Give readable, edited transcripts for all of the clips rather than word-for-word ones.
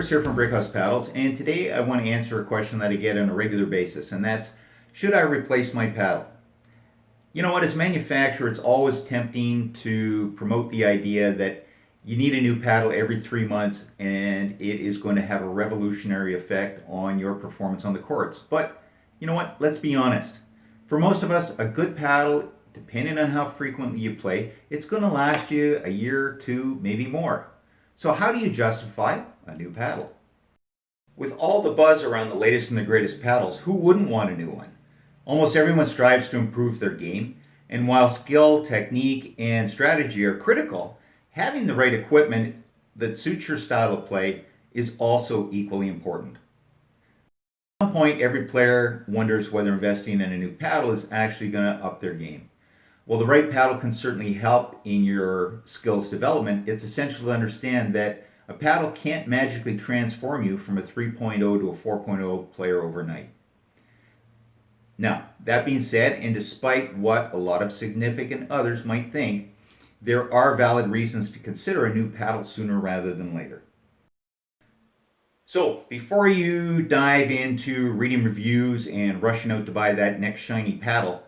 Chris here from Brickhouse Paddles, and today I want to answer a question that I get on a regular basis, and that's, should I replace my paddle? You know what, as a manufacturer, it's always tempting to promote the idea that you need a new paddle every 3 months and it is going to have a revolutionary effect on your performance on the courts. But you know what, let's be honest. For most of us, a good paddle, depending on how frequently you play, it's going to last you a year, two, maybe more. So how do you justify a new paddle? With all the buzz around the latest and the greatest paddles, who wouldn't want a new one? Almost everyone strives to improve their game, and while skill, technique, and strategy are critical, having the right equipment that suits your style of play is also equally important. At some point, every player wonders whether investing in a new paddle is actually going to up their game. While the right paddle can certainly help in your skills development, it's essential to understand that a paddle can't magically transform you from a 3.0 to a 4.0 player overnight. Now, that being said, and despite what a lot of significant others might think, there are valid reasons to consider a new paddle sooner rather than later. So, before you dive into reading reviews and rushing out to buy that next shiny paddle,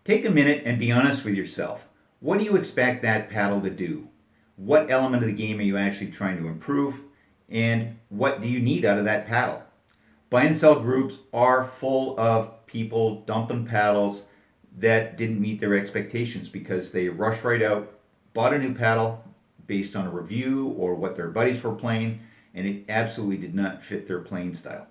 take a minute and be honest with yourself. What do you expect that paddle to do? What element of the game are you actually trying to improve? And what do you need out of that paddle? Buy and sell groups are full of people dumping paddles that didn't meet their expectations because they rushed right out, bought a new paddle based on a review or what their buddies were playing, and it absolutely did not fit their playing style.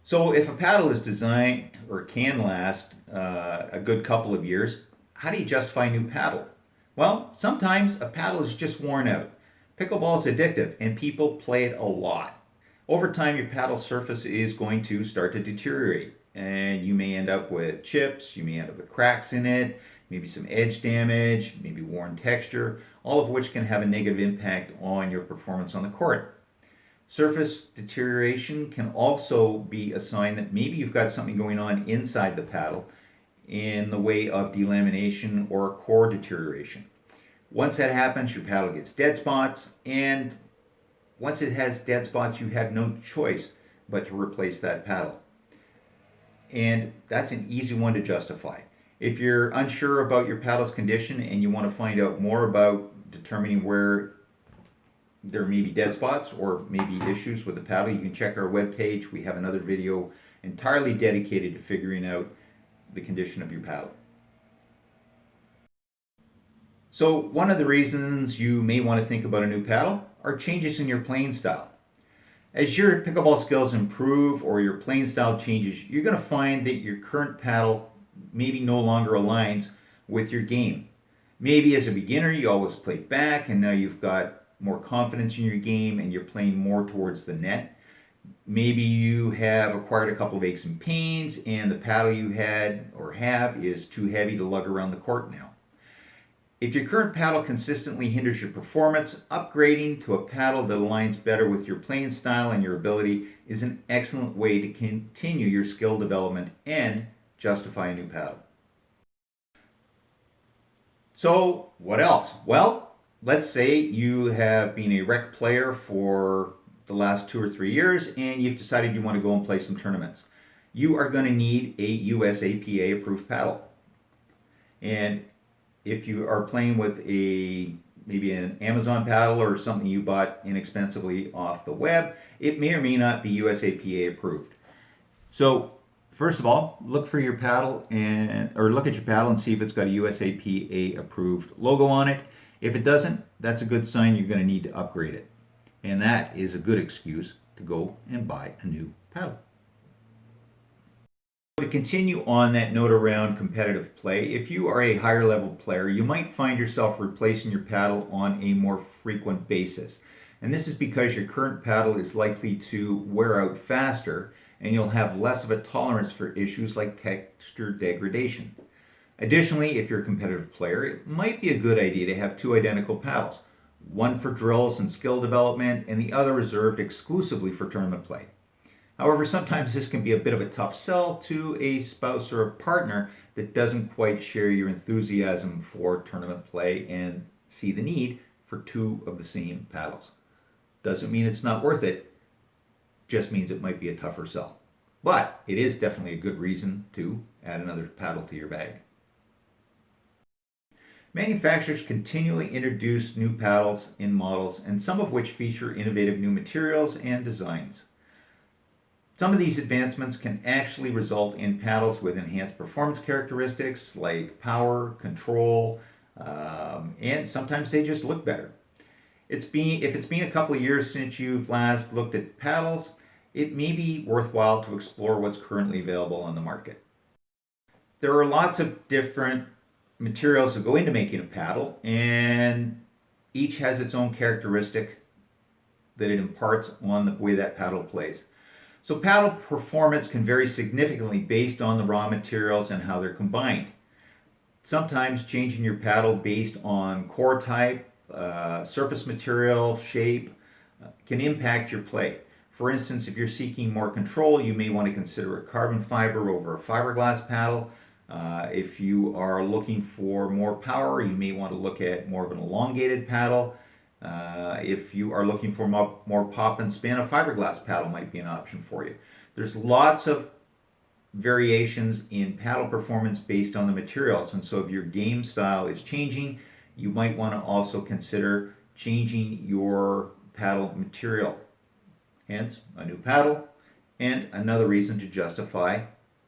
So if a paddle is designed or can last a good couple of years, how do you justify a new paddle? Well, sometimes a paddle is just worn out. Pickleball is addictive and people play it a lot. Over time, your paddle surface is going to start to deteriorate and you may end up with chips, you may end up with cracks in it, maybe some edge damage, maybe worn texture, all of which can have a negative impact on your performance on the court. Surface deterioration can also be a sign that maybe you've got something going on inside the paddle in the way of delamination or core deterioration. Once that happens, your paddle gets dead spots, and once it has dead spots, you have no choice but to replace that paddle. And that's an easy one to justify. If you're unsure about your paddle's condition and you want to find out more about determining where there may be dead spots or maybe issues with the paddle, you can check our webpage. We have another video entirely dedicated to figuring out the condition of your paddle. So one of the reasons you may want to think about a new paddle are changes in your playing style. As your pickleball skills improve or your playing style changes, you're going to find that your current paddle maybe no longer aligns with your game. Maybe as a beginner you always played back and now you've got more confidence in your game and you're playing more towards the net. Maybe you have acquired a couple of aches and pains and the paddle you had or have is too heavy to lug around the court now. If your current paddle consistently hinders your performance, upgrading to a paddle that aligns better with your playing style and your ability is an excellent way to continue your skill development and justify a new paddle. So, what else? Well, let's say you have been a rec player for the last 2 or 3 years and you've decided you want to go and play some tournaments. You are going to need a USAPA approved paddle. And if you are playing with maybe an Amazon paddle or something you bought inexpensively off the web, it may or may not be USAPA approved. So first of all, look for your paddle or look at your paddle and see if it's got a USAPA approved logo on it. If it doesn't, that's a good sign you're going to need to upgrade it. And that is a good excuse to go and buy a new paddle. To continue on that note around competitive play, if you are a higher level player, you might find yourself replacing your paddle on a more frequent basis. And this is because your current paddle is likely to wear out faster and you'll have less of a tolerance for issues like texture degradation. Additionally, if you're a competitive player, it might be a good idea to have 2 identical paddles, one for drills and skill development and the other reserved exclusively for tournament play. However, sometimes this can be a bit of a tough sell to a spouse or a partner that doesn't quite share your enthusiasm for tournament play and see the need for 2 of the same paddles. Doesn't mean it's not worth it, just means it might be a tougher sell. But it is definitely a good reason to add another paddle to your bag. Manufacturers continually introduce new paddles in models, and some of which feature innovative new materials and designs. Some of these advancements can actually result in paddles with enhanced performance characteristics like power, control, and sometimes they just look better. If it's been a couple of years since you've last looked at paddles, it may be worthwhile to explore what's currently available on the market. There are lots of different materials that go into making a paddle, and each has its own characteristic that it imparts on the way that paddle plays. So paddle performance can vary significantly based on the raw materials and how they're combined. Sometimes changing your paddle based on core type, surface material, shape, can impact your play. For instance, if you're seeking more control, you may want to consider a carbon fiber over a fiberglass paddle. If you are looking for more power, you may want to look at more of an elongated paddle. If you are looking for more pop and spin, a fiberglass paddle might be an option for you. There's lots of variations in paddle performance based on the materials, and so if your game style is changing, you might want to also consider changing your paddle material. Hence, a new paddle and another reason to justify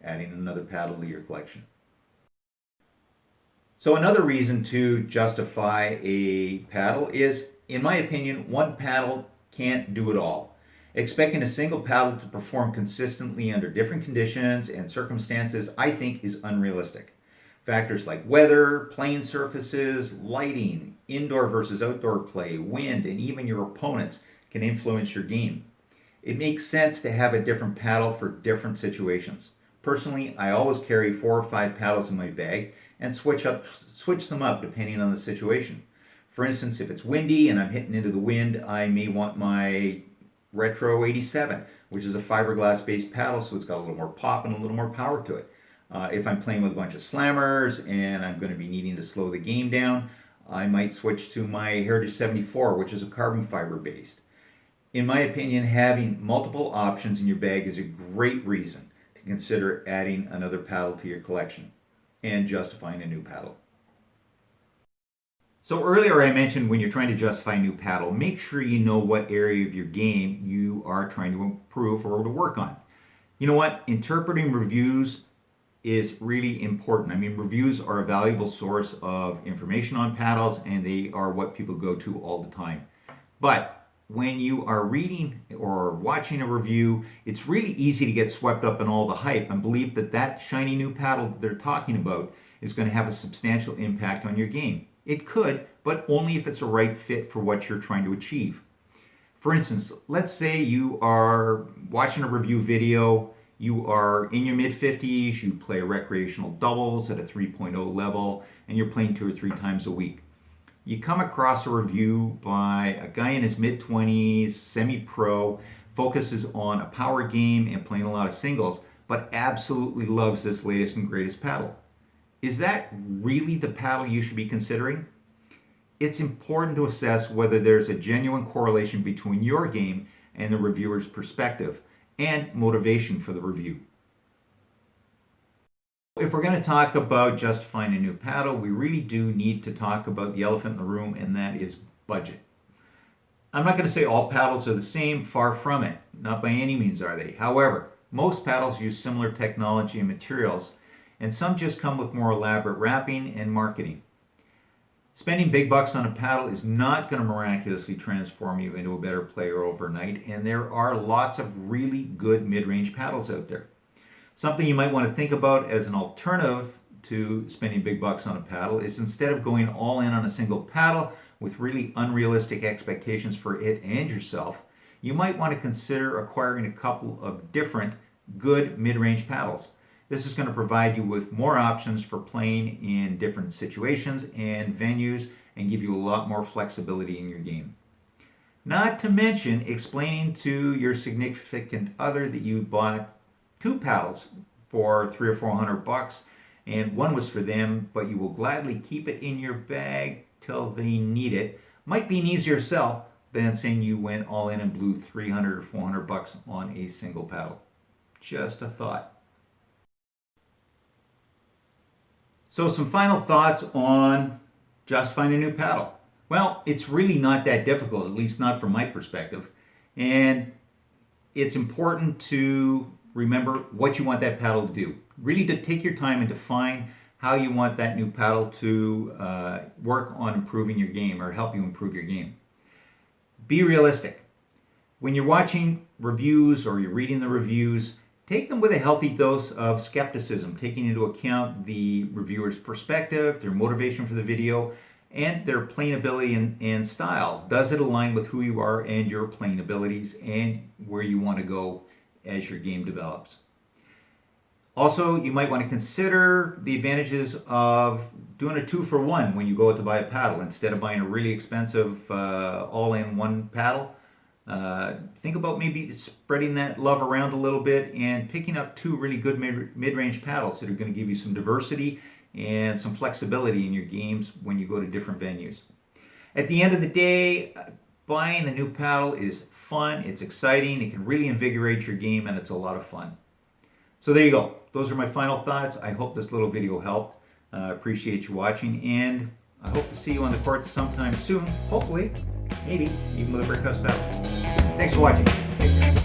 adding another paddle to your collection. So another reason to justify a paddle is, in my opinion, one paddle can't do it all. Expecting a single paddle to perform consistently under different conditions and circumstances, I think, is unrealistic. Factors like weather, playing surfaces, lighting, indoor versus outdoor play, wind, and even your opponents can influence your game. It makes sense to have a different paddle for different situations. Personally, I always carry 4 or 5 paddles in my bag and switch them up depending on the situation. For instance, if it's windy and I'm hitting into the wind, I may want my Retro 87, which is a fiberglass based paddle, so it's got a little more pop and a little more power to it. If I'm playing with a bunch of slammers and I'm going to be needing to slow the game down, I might switch to my Heritage 74, which is a carbon fiber based. In my opinion, having multiple options in your bag is a great reason to consider adding another paddle to your collection and justifying a new paddle. So earlier I mentioned when you're trying to justify a new paddle, make sure you know what area of your game you are trying to improve or to work on. You know what? Interpreting reviews is really important. I mean, reviews are a valuable source of information on paddles, and they are what people go to all the time. But when you are reading or watching a review, it's really easy to get swept up in all the hype and believe that that shiny new paddle that they're talking about is going to have a substantial impact on your game. It could, but only if it's a right fit for what you're trying to achieve. For instance, let's say you are watching a review video, you are in your mid-50s, you play recreational doubles at a 3.0 level, and you're playing 2 or 3 times a week. You come across a review by a guy in his mid-20s, semi-pro, focuses on a power game and playing a lot of singles, but absolutely loves this latest and greatest paddle. Is that really the paddle you should be considering? It's important to assess whether there's a genuine correlation between your game and the reviewer's perspective and motivation for the review. If we're going to talk about justifying a new paddle, we really do need to talk about the elephant in the room, and that is budget. I'm not going to say all paddles are the same, far from it. Not by any means are they. However, most paddles use similar technology and materials, and some just come with more elaborate wrapping and marketing. Spending big bucks on a paddle is not going to miraculously transform you into a better player overnight, and there are lots of really good mid-range paddles out there. Something you might want to think about as an alternative to spending big bucks on a paddle is, instead of going all in on a single paddle with really unrealistic expectations for it and yourself, you might want to consider acquiring a couple of different good mid-range paddles. This is going to provide you with more options for playing in different situations and venues and give you a lot more flexibility in your game. Not to mention explaining to your significant other that you bought 2 paddles for $300 or $400 and one was for them, but you will gladly keep it in your bag till they need it. Might be an easier sell, than saying you went all in and blew 300 or 400 bucks on a single paddle. Just a thought. So some final thoughts on justifying a new paddle. Well, it's really not that difficult, at least not from my perspective. And it's important to remember what you want that paddle to do. Really to take your time and define how you want that new paddle to work on improving your game or help you improve your game. Be realistic. When you're watching reviews or you're reading the reviews, take them with a healthy dose of skepticism, taking into account the reviewer's perspective, their motivation for the video, and their playing ability and style. Does it align with who you are and your playing abilities and where you want to go as your game develops? Also, you might want to consider the advantages of doing a 2-for-1 when you go out to buy a paddle. Instead of buying a really expensive all-in-one paddle, think about maybe spreading that love around a little bit and picking up 2 really good mid-range paddles that are going to give you some diversity and some flexibility in your games when you go to different venues. At the end of the day, buying a new paddle is fun, it's exciting, it can really invigorate your game, and it's a lot of fun. So there you go. Those are my final thoughts. I hope this little video helped. I appreciate you watching, and I hope to see you on the courts sometime soon. Hopefully, maybe, even with a brick house paddle. Thanks for watching. Take care.